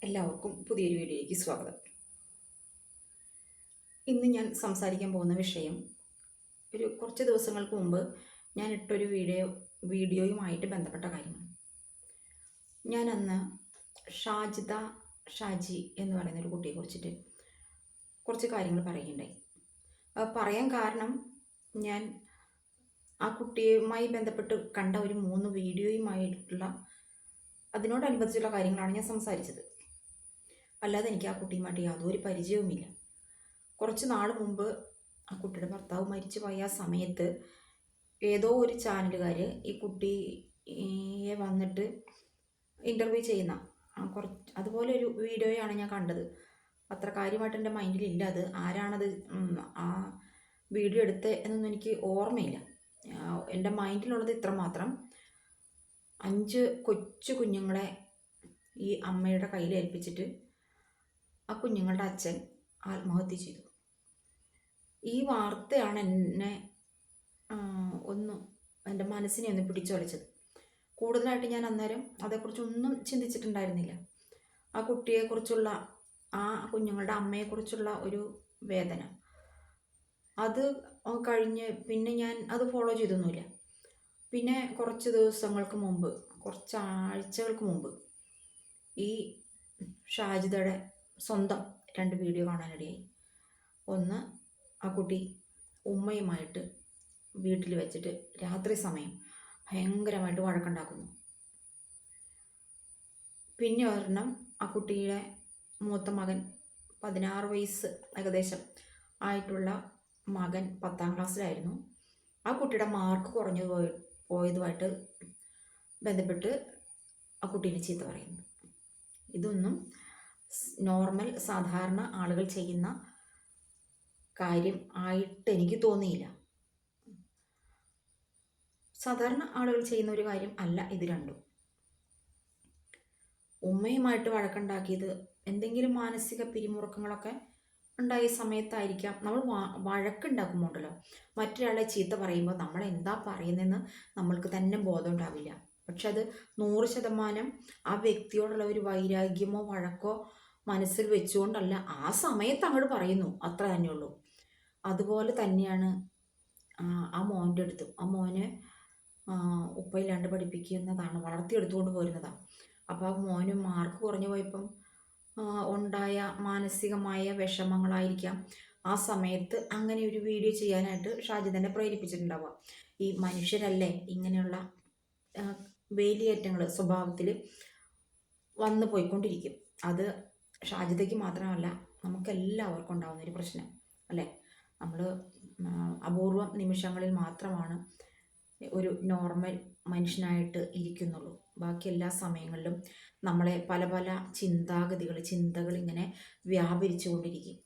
എല്ലാവർക്കും പുതിയൊരു വീഡിയോയിലേക്ക് സ്വാഗതം. ഇന്ന് ഞാൻ സംസാരിക്കാൻ പോകുന്ന വിഷയം കുറച്ച് ദിവസങ്ങൾക്ക് മുമ്പ് ഞാൻ ഇട്ടൊരു വീഡിയോയുമായിട്ട് ബന്ധപ്പെട്ട കാര്യമാണ്. ഞാൻ അന്ന് ഷാജി എന്ന് പറയുന്ന ഒരു കുട്ടിയെ കുറിച്ചിട്ട് കുറച്ച് കാര്യങ്ങൾ പറയുകയുണ്ടായി. പറയാൻ കാരണം, ഞാൻ ആ കുട്ടിയുമായി ബന്ധപ്പെട്ട് കണ്ട ഒരു 3 വീഡിയോയുമായിട്ടുള്ള അതിനോടനുബന്ധിച്ചുള്ള കാര്യങ്ങളാണ് ഞാൻ സംസാരിച്ചത്. അല്ലാതെ എനിക്ക് ആ കുട്ടിയുമായിട്ട് യാതൊരു പരിചയവുമില്ല. കുറച്ച് നാൾ മുമ്പ് ആ കുട്ടിയുടെ ഭർത്താവ് മരിച്ചു പോയ ആ സമയത്ത് ഏതോ ഒരു ചാനലുകാർ ഈ കുട്ടിയെ വന്നിട്ട് ഇൻ്റർവ്യൂ ചെയ്യുന്ന അതുപോലെ ഒരു വീഡിയോയാണ് ഞാൻ കണ്ടത്. അത്ര കാര്യമായിട്ട് എൻ്റെ മൈൻഡിലില്ല അത് ആരാണത് ആ വീഡിയോ എടുത്തത് എന്നൊന്നും എനിക്ക് ഓർമ്മയില്ല. എൻ്റെ മൈൻഡിലുള്ളത് ഇത്ര മാത്രം: 5 കൊച്ചു കുഞ്ഞുങ്ങളെ ഈ അമ്മയുടെ കയ്യിൽ ഏൽപ്പിച്ചിട്ട് ആ കുഞ്ഞുങ്ങളുടെ അച്ഛൻ ആത്മഹത്യ ചെയ്തു. ഈ വാർത്തയാണ് എന്നെ എൻ്റെ മനസ്സിനെ ഒന്ന് പിടിച്ചുലച്ചത്. കൂടുതലായിട്ട് ഞാൻ അന്നേരം അതേക്കുറിച്ചൊന്നും ചിന്തിച്ചിട്ടുണ്ടായിരുന്നില്ല. ആ കുട്ടിയെക്കുറിച്ചുള്ള, ആ കുഞ്ഞുങ്ങളുടെ അമ്മയെക്കുറിച്ചുള്ള ഒരു വേദന, അത് കഴിഞ്ഞ് പിന്നെ ഞാൻ അത് ഫോളോ ചെയ്തൊന്നുമില്ല. പിന്നെ കുറച്ച് ദിവസങ്ങൾക്ക് മുമ്പ്, കുറച്ച് ആഴ്ചകൾക്ക് മുമ്പ് ഈ ഷാജിദയുടെ സ്വന്തം 2 വീഡിയോ കാണാനിടയായി. ഒന്ന്, ആ കുട്ടി ഉമ്മയുമായിട്ട് വീട്ടിൽ വെച്ചിട്ട് രാത്രി സമയം ഭയങ്കരമായിട്ട് വഴക്കുണ്ടാക്കുന്നു. പിന്നെ ഒരെണ്ണം, ആ കുട്ടിയുടെ മൂത്ത മകൻ 16 വയസ്സ് ഏകദേശം ആയിട്ടുള്ള മകൻ 10ാം ക്ലാസ്സിലായിരുന്നു. ആ കുട്ടിയുടെ മാർക്ക് കുറഞ്ഞു പോയതുമായിട്ട് ബന്ധപ്പെട്ട് ആ കുട്ടീനെ ചീത്ത പറയുന്നു. ഇതൊന്നും നോർമൽ സാധാരണ ആളുകൾ ചെയ്യുന്ന കാര്യം ആയിട്ട് എനിക്ക് തോന്നിയില്ല. സാധാരണ ആളുകൾ ചെയ്യുന്ന ഒരു കാര്യം അല്ല ഇത് രണ്ടും. ഉമ്മയുമായിട്ട് വഴക്കുണ്ടാക്കിയത് എന്തെങ്കിലും മാനസിക പിരിമുറുക്കങ്ങളൊക്കെ ഉണ്ടായ സമയത്തായിരിക്കാം. നമ്മൾ വഴക്കുണ്ടാക്കുമ്പോണ്ടല്ലോ, മറ്റൊരാളെ ചീത്ത പറയുമ്പോൾ നമ്മൾ എന്താ പറയുന്നതെന്ന് നമ്മൾക്ക് തന്നെ ബോധം ഉണ്ടാവില്ല. പക്ഷെ അത് 100% ആ വ്യക്തിയോടുള്ള ഒരു വൈരാഗ്യമോ വഴക്കോ മനസ്സിൽ വെച്ചുകൊണ്ടല്ല, ആ സമയത്ത് അങ്ങോട്ട് പറയുന്നു, അത്ര തന്നെയുള്ളൂ. അതുപോലെ തന്നെയാണ് ആ മോൻ്റെ അടുത്തും. ആ മോനെ ഉപ്പയില്ലാണ്ട് പഠിപ്പിക്കുന്നതാണ്, വളർത്തിയെടുത്തുകൊണ്ട് പോരുന്നതാണ്. അപ്പോൾ ആ മോന് മാർക്ക് കുറഞ്ഞു പോയപ്പം ഉണ്ടായ മാനസികമായ വിഷമങ്ങളായിരിക്കാം ആ സമയത്ത് അങ്ങനെ ഒരു വീഡിയോ ചെയ്യാനായിട്ട് ഷാജി തന്നെ പ്രേരിപ്പിച്ചിട്ടുണ്ടാവുക. ഈ മനുഷ്യരല്ലേ ഇങ്ങനെയുള്ള വേലിയേറ്റങ്ങൾ സ്വഭാവത്തിൽ വന്നു പോയിക്കൊണ്ടിരിക്കും. അത് ഷാജിദയ്ക്ക് മാത്രമല്ല, നമുക്കെല്ലാവർക്കും ഉണ്ടാകുന്നൊരു പ്രശ്നം അല്ലേ. നമ്മൾ അപൂർവം നിമിഷങ്ങളിൽ മാത്രമാണ് ഒരു നോർമൽ മനുഷ്യനായിട്ട് ഇരിക്കുന്നുള്ളൂ. ബാക്കി എല്ലാ സമയങ്ങളിലും നമ്മളെ പല പല ചിന്തകൾ ഇങ്ങനെ വ്യാപരിച്ചു കൊണ്ടിരിക്കും.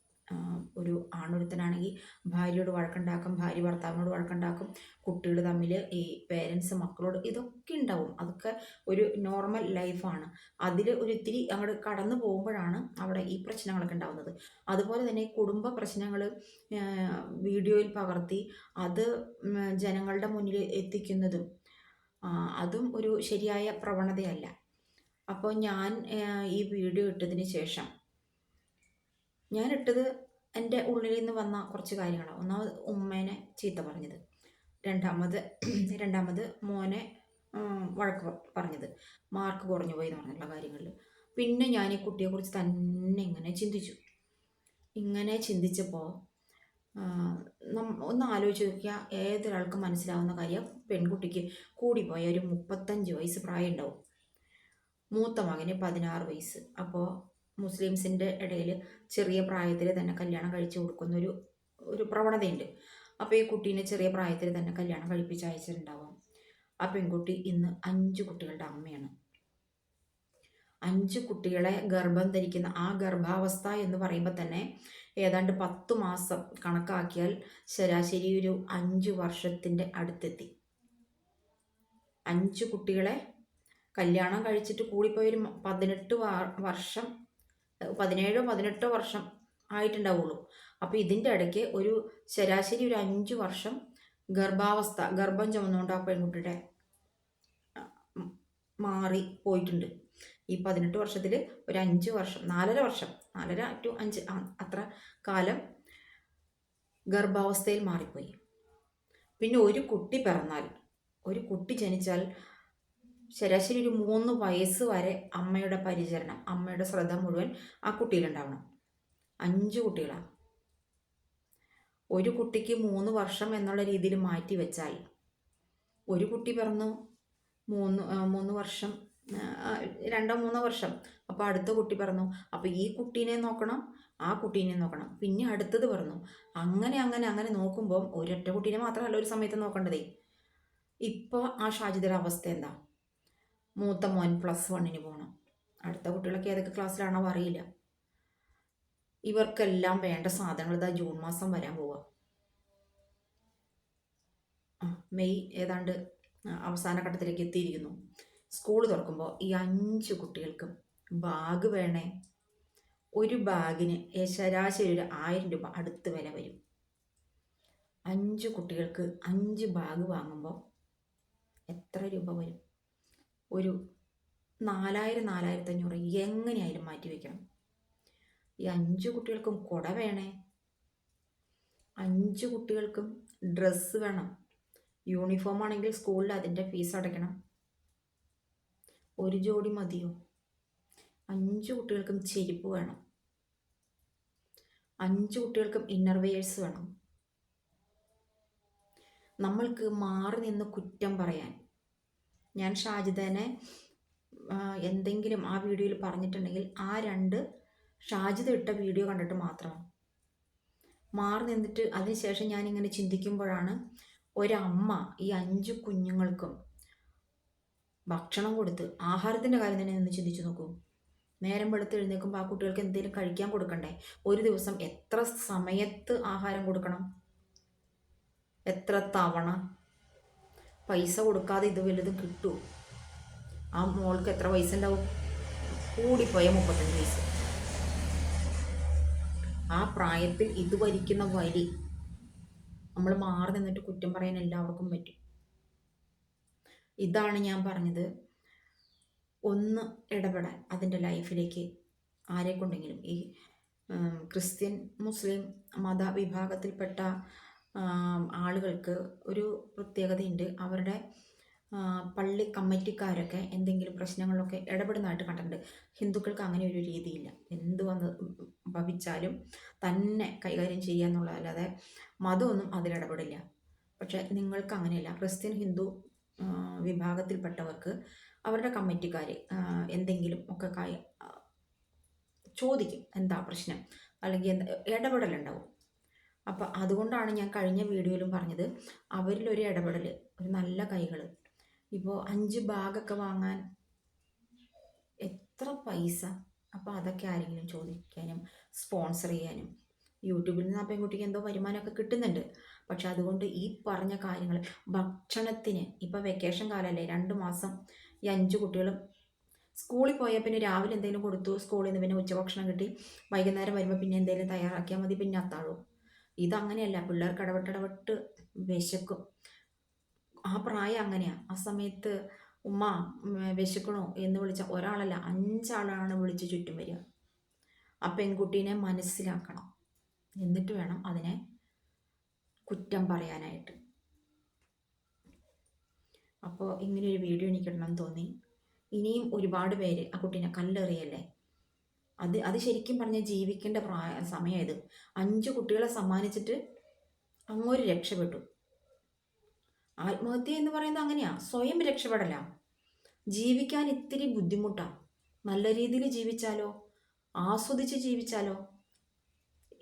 ഒരു ആണൊരുത്തനാണെങ്കിൽ ഭാര്യയോട് വഴക്കുണ്ടാക്കും, ഭാര്യ ഭർത്താവിനോട് വഴക്കുണ്ടാക്കും, കുട്ടികൾ തമ്മിൽ, ഈ പേരൻസ് മക്കളോട്, ഇതൊക്കെ ഉണ്ടാവും. അതൊക്കെ ഒരു നോർമൽ ലൈഫാണ്. അതിൽ ഒരിത്തിരി അങ്ങോട്ട് കടന്നു പോകുമ്പോഴാണ് അവിടെ ഈ പ്രശ്നങ്ങളൊക്കെ ഉണ്ടാകുന്നത്. അതുപോലെ തന്നെ കുടുംബ പ്രശ്നങ്ങൾ വീഡിയോയിൽ പകർത്തി അത് ജനങ്ങളുടെ മുന്നിൽ എത്തിക്കുന്നതും അതും ഒരു ശരിയായ പ്രവണതയല്ല. അപ്പോൾ ഞാൻ ഈ വീഡിയോ ഇട്ടതിന് ശേഷം, ഞാനിട്ടത് എൻ്റെ ഉള്ളിൽ നിന്ന് വന്ന കുറച്ച് കാര്യങ്ങളാണ്. ഒന്നാമത് ഉമ്മേനെ ചീത്ത പറഞ്ഞത്, രണ്ടാമത് മോനെ വഴക്ക് പറഞ്ഞത്, മാർക്ക് കുറഞ്ഞു പോയി എന്ന് പറഞ്ഞിട്ടുള്ള കാര്യങ്ങളിൽ. പിന്നെ ഞാൻ ഈ കുട്ടിയെക്കുറിച്ച് തന്നെ ഇങ്ങനെ ചിന്തിച്ചപ്പോൾ ഒന്ന് ആലോചിച്ച് നോക്കിയാൽ ഏതൊരാൾക്ക് മനസ്സിലാവുന്ന കാര്യം, പെൺകുട്ടിക്ക് കൂടിപ്പോയ ഒരു 35 വയസ്സ് പ്രായം ഉണ്ടാവും, മൂത്ത മകന് 16 വയസ്സ്. അപ്പോൾ മുസ്ലിംസിൻ്റെ ഇടയിൽ ചെറിയ പ്രായത്തിൽ തന്നെ കല്യാണം കഴിച്ചു കൊടുക്കുന്ന ഒരു പ്രവണതയുണ്ട്. അപ്പോൾ ഈ കുട്ടീനെ ചെറിയ പ്രായത്തിൽ തന്നെ കല്യാണം കഴിപ്പിച്ച് അയച്ചിട്ടുണ്ടാവാം. ആ പെൺകുട്ടി ഇന്ന് 5 കുട്ടികളുടെ അമ്മയാണ്. 5 കുട്ടികളെ ഗർഭം ധരിക്കുന്ന ആ ഗർഭാവസ്ഥ എന്ന് പറയുമ്പോൾ തന്നെ ഏതാണ്ട് 10 മാസം കണക്കാക്കിയാൽ ശരാശരി ഒരു 5 വർഷത്തിൻ്റെ അടുത്തെത്തി. 5 കുട്ടികളെ കല്യാണം കഴിച്ചിട്ട് കൂടിപ്പോയൊരു 17 വർഷം ആയിട്ടുണ്ടാവുള്ളൂ. അപ്പോൾ ഇതിൻ്റെ ഇടയ്ക്ക് ഒരു ശരാശരി ഒരു 5 വർഷം ഗർഭം ചുമന്നുകൊണ്ട് ആ പെൺകുട്ടിയുടെ മാറി പോയിട്ടുണ്ട്. ഈ 18 വർഷത്തിൽ ഒരു 5 വർഷം 4.5 വർഷം 4.5 to 5 അത്ര കാലം ഗർഭാവസ്ഥയിൽ മാറിപ്പോയി. പിന്നെ ഒരു കുട്ടി പിറന്നാൽ, ഒരു കുട്ടി ജനിച്ചാൽ ശരാശരി ഒരു 3 വയസ്സ് വരെ അമ്മയുടെ പരിചരണം, അമ്മയുടെ ശ്രദ്ധ മുഴുവൻ ആ കുട്ടിയിലുണ്ടാവണം. 5 കുട്ടികളാണ്. ഒരു കുട്ടിക്ക് 3 വർഷം എന്നുള്ള രീതിയിൽ മാറ്റി വെച്ചാൽ, ഒരു കുട്ടി പിറന്നു 3 വർഷം, 2-3 വർഷം, അപ്പോൾ അടുത്ത കുട്ടി പിറന്നു, അപ്പോൾ ഈ കുട്ടീനെ നോക്കണം, ആ കുട്ടീനെ നോക്കണം, പിന്നെ അടുത്തത് പിറന്നു, അങ്ങനെ അങ്ങനെ അങ്ങനെ നോക്കുമ്പോൾ ഒരൊറ്റ കുട്ടീനെ മാത്രമല്ല ഒരു സമയത്ത് നോക്കേണ്ടതേ. ഇപ്പോൾ ആ ഷാജിദയുടെ അവസ്ഥ എന്താ? മൂത്ത മോൻ +1 പോകണം, അടുത്ത കുട്ടികളൊക്കെ ഏതൊക്കെ ക്ലാസ്സിലാണോ അറിയില്ല. ഇവർക്കെല്ലാം വേണ്ട സാധനങ്ങൾ ഇതാ ജൂൺ മാസം വരാൻ പോവുക. മെയ് ഏതാണ്ട് അവസാന ഘട്ടത്തിലേക്ക് എത്തിയിരിക്കുന്നു. സ്കൂൾ തുറക്കുമ്പോൾ ഈ 5 കുട്ടികൾക്കും ബാഗ് വേണേ. ഒരു ബാഗിന് ശരാശരി ഒരു 1000 രൂപ അടുത്ത് വില വരും. 5 കുട്ടികൾക്ക് 5 ബാഗ് വാങ്ങുമ്പോൾ എത്ര രൂപ വരും? ഒരു 4000-4500 എങ്ങനെയായാലും മാറ്റി വയ്ക്കണം. ഈ 5 കുട്ടികൾക്കും കുട വേണേ, 5 കുട്ടികൾക്കും ഡ്രസ്സ് വേണം. യൂണിഫോം ആണെങ്കിൽ സ്കൂളിൽ അതിൻ്റെ ഫീസ് അടയ്ക്കണം. ഒരു ജോഡി മതിയോ? 5 കുട്ടികൾക്കും ചെരുപ്പ് വേണം, 5 കുട്ടികൾക്കും ഇന്നർ വെയേഴ്സ് വേണം. നമ്മൾക്ക് മാറി നിന്ന് കുറ്റം പറയാൻ, ഞാൻ ഷാജിദനെ എന്തെങ്കിലും ആ വീഡിയോയിൽ പറഞ്ഞിട്ടുണ്ടെങ്കിൽ ആ 2 ഷാജിദ ഇട്ട വീഡിയോ കണ്ടിട്ട് മാത്രമാണ് മാറി നിന്നിട്ട്. അതിനുശേഷം ഞാനിങ്ങനെ ചിന്തിക്കുമ്പോഴാണ് ഒരമ്മ ഈ 5 കുഞ്ഞുങ്ങൾക്കും ഭക്ഷണം കൊടുത്ത്, ആഹാരത്തിൻ്റെ കാര്യം തന്നെ ഒന്ന് ചിന്തിച്ചു നോക്കൂ. നേരം വെളുത്ത് എഴുന്നേൽക്കുമ്പോൾ ആ കുട്ടികൾക്ക് എന്തെങ്കിലും കഴിക്കാൻ കൊടുക്കണ്ടേ? ഒരു ദിവസം എത്ര സമയത്ത് ആഹാരം കൊടുക്കണം? എത്ര തവണ? പൈസ കൊടുക്കാതെ ഇത് വലുതും കിട്ടുമോ? ആ മോൾക്ക് എത്ര പൈസ ഉണ്ടാവും? കൂടിപ്പോയ 35 വയസ്സ്. ആ പ്രായത്തിൽ ഇത് വലിക്കുന്ന വലി നമ്മൾ മാറി നിന്നിട്ട് കുറ്റം പറയാൻ എല്ലാവർക്കും പറ്റും. ഇതാണ് ഞാൻ പറഞ്ഞത്, ഒന്ന് ഇടപെടാൻ അതിൻ്റെ ലൈഫിലേക്ക് ആരെക്കൊണ്ടെങ്കിലും. ഈ ക്രിസ്ത്യൻ മുസ്ലിം മതവിഭാഗത്തിൽപ്പെട്ട ആളുകൾക്ക് ഒരു പ്രത്യേകതയുണ്ട്. അവരുടെ പള്ളി കമ്മിറ്റിക്കാരൊക്കെ എന്തെങ്കിലും പ്രശ്നങ്ങളിലൊക്കെ ഇടപെടുന്നതായിട്ട് കണ്ടിട്ടുണ്ട്. ഹിന്ദുക്കൾക്ക് അങ്ങനെ ഒരു രീതിയില്ല. എന്ത് വന്ന് ഭവിച്ചാലും തന്നെ കൈകാര്യം ചെയ്യുക എന്നുള്ളതല്ലാതെ മതമൊന്നും അതിലിടപെടില്ല. പക്ഷേ നിങ്ങൾക്ക് അങ്ങനെയല്ല. ക്രിസ്ത്യൻ ഹിന്ദു വിഭാഗത്തിൽപ്പെട്ടവർക്ക് അവരുടെ കമ്മിറ്റിക്കാർ എന്തെങ്കിലും ഒക്കെ ചോദിക്കും, എന്താ പ്രശ്നം, അല്ലെങ്കിൽ ഇടപെടലുണ്ടാവും. അപ്പം അതുകൊണ്ടാണ് ഞാൻ കഴിഞ്ഞ വീഡിയോയിലും പറഞ്ഞത്, അവരിലൊരു ഇടപെടൽ, ഒരു നല്ല കൈകൾ. ഇപ്പോൾ 5 ബാഗൊക്കെ വാങ്ങാൻ എത്ര പൈസ? അപ്പോൾ അതൊക്കെ ആരെങ്കിലും ചോദിക്കാനും സ്പോൺസർ ചെയ്യാനും. യൂട്യൂബിൽ നിന്ന് ആ പെൺകുട്ടിക്ക് എന്തോ വരുമാനമൊക്കെ കിട്ടുന്നുണ്ട്. പക്ഷെ അതുകൊണ്ട് ഈ പറഞ്ഞ കാര്യങ്ങൾ, ഭക്ഷണത്തിന് ഇപ്പോൾ വെക്കേഷൻ കാലമല്ലേ, 2 മാസം ഈ 5 കുട്ടികളും സ്കൂളിൽ പോയാൽ പിന്നെ രാവിലെ എന്തെങ്കിലും കൊടുത്തു, സ്കൂളിൽ നിന്ന് പിന്നെ ഉച്ചഭക്ഷണം കിട്ടി, വൈകുന്നേരം വരുമ്പോൾ പിന്നെ എന്തെങ്കിലും തയ്യാറാക്കിയാൽ മതി, പിന്നെ അത്താഴവും. ഇതങ്ങനെയല്ല, പിള്ളേർക്ക് ഇടപെട്ട് വിശക്കും. ആ പ്രായം അങ്ങനെയാണ്. ആ സമയത്ത് ഉമ്മ വിശക്കണോ എന്ന് വിളിച്ച ഒരാളല്ല 5 ആളാണ് വിളിച്ച് ചുറ്റും വരിക. ആ പെൺകുട്ടീനെ മനസ്സിലാക്കണം, എന്നിട്ട് വേണം അതിനെ കുറ്റം പറയാനായിട്ട്. അപ്പോൾ ഇങ്ങനെയൊരു വീഡിയോ എനിക്കിടണം തോന്നി. ഇനിയും ഒരുപാട് പേര് ആ കുട്ടീനെ കല്ലെറിയല്ലേ. അത് ശരിക്കും പറഞ്ഞാൽ ജീവിക്കേണ്ട സമയമായത്. 5 കുട്ടികളെ സമ്മാനിച്ചിട്ട് അങ്ങോട്ട് രക്ഷപ്പെട്ടു. ആത്മഹത്യ എന്ന് പറയുന്നത് അങ്ങനെയാണ്, സ്വയം രക്ഷപ്പെടല. ജീവിക്കാൻ ഇത്തിരി ബുദ്ധിമുട്ടാണ്. നല്ല രീതിയിൽ ജീവിച്ചാലോ, ആസ്വദിച്ച് ജീവിച്ചാലോ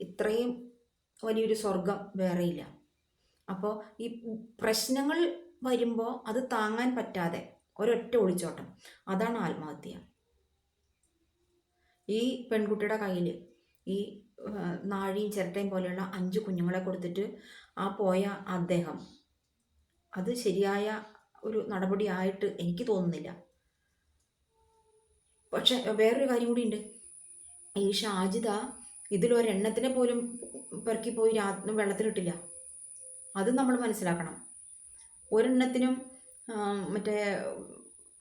ഇത്രയും വലിയൊരു സ്വർഗം വേറെയില്ല. അപ്പോൾ ഈ പ്രശ്നങ്ങൾ വരുമ്പോൾ അത് താങ്ങാൻ പറ്റാതെ ഒരൊറ്റ ഒളിച്ചോട്ടം, അതാണ് ആത്മഹത്യ. ഈ പെൺകുട്ടിയുടെ കയ്യിൽ ഈ നാഴിയും ചിരട്ടയും പോലെയുള്ള 5 കുഞ്ഞുങ്ങളെ കൊടുത്തിട്ട് ആ പോയ അദ്ദേഹം, അത് ശരിയായ ഒരു നടപടിയായിട്ട് എനിക്ക് തോന്നുന്നില്ല. പക്ഷെ വേറൊരു കാര്യം കൂടി ഉണ്ട്. ഈ ഷാജിദ ഇതിലൊരെണ്ണത്തിനെ പോലും പെറുക്കി പോയി വെള്ളത്തിലിട്ടില്ല. അത് നമ്മൾ മനസ്സിലാക്കണം. ഒരെണ്ണത്തിനും മറ്റേ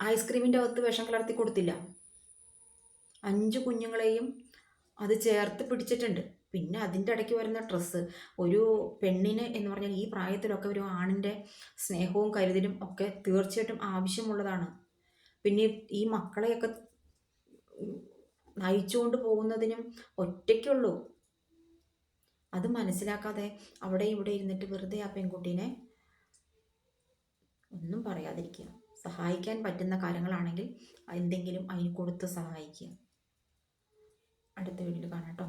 ഐസ്ക്രീമിൻ്റെ അകത്ത് വിഷം കലർത്തി കൊടുത്തില്ല. 5 കുഞ്ഞുങ്ങളെയും അത് ചേർത്ത് പിടിച്ചിട്ടുണ്ട്. പിന്നെ അതിൻ്റെ ഇടയ്ക്ക് വരുന്ന ഡ്രസ്സ്, ഒരു പെണ്ണിന് എന്ന് പറഞ്ഞാൽ ഈ പ്രായത്തിലൊക്കെ ഒരു ആണിൻ്റെ സ്നേഹവും കരുതലും ഒക്കെ തീർച്ചയായിട്ടും ആവശ്യമുള്ളതാണ്. പിന്നെ ഈ മക്കളെയൊക്കെ നയിച്ചുകൊണ്ട് പോകുന്നതിനും ഒറ്റയ്ക്കുള്ളൂ. അത് മനസ്സിലാക്കാതെ അവിടെ ഇവിടെ ഇരുന്നിട്ട് വെറുതെ ആ പെൺകുട്ടീനെ ഒന്നും പറയാതിരിക്കുക. സഹായിക്കാൻ പറ്റുന്ന കാര്യങ്ങളാണെങ്കിൽ എന്തെങ്കിലും അതിന് കൊടുത്ത് സഹായിക്കുക. അടുത്ത വീഡിയോയിൽ കാണാം കേട്ടോ.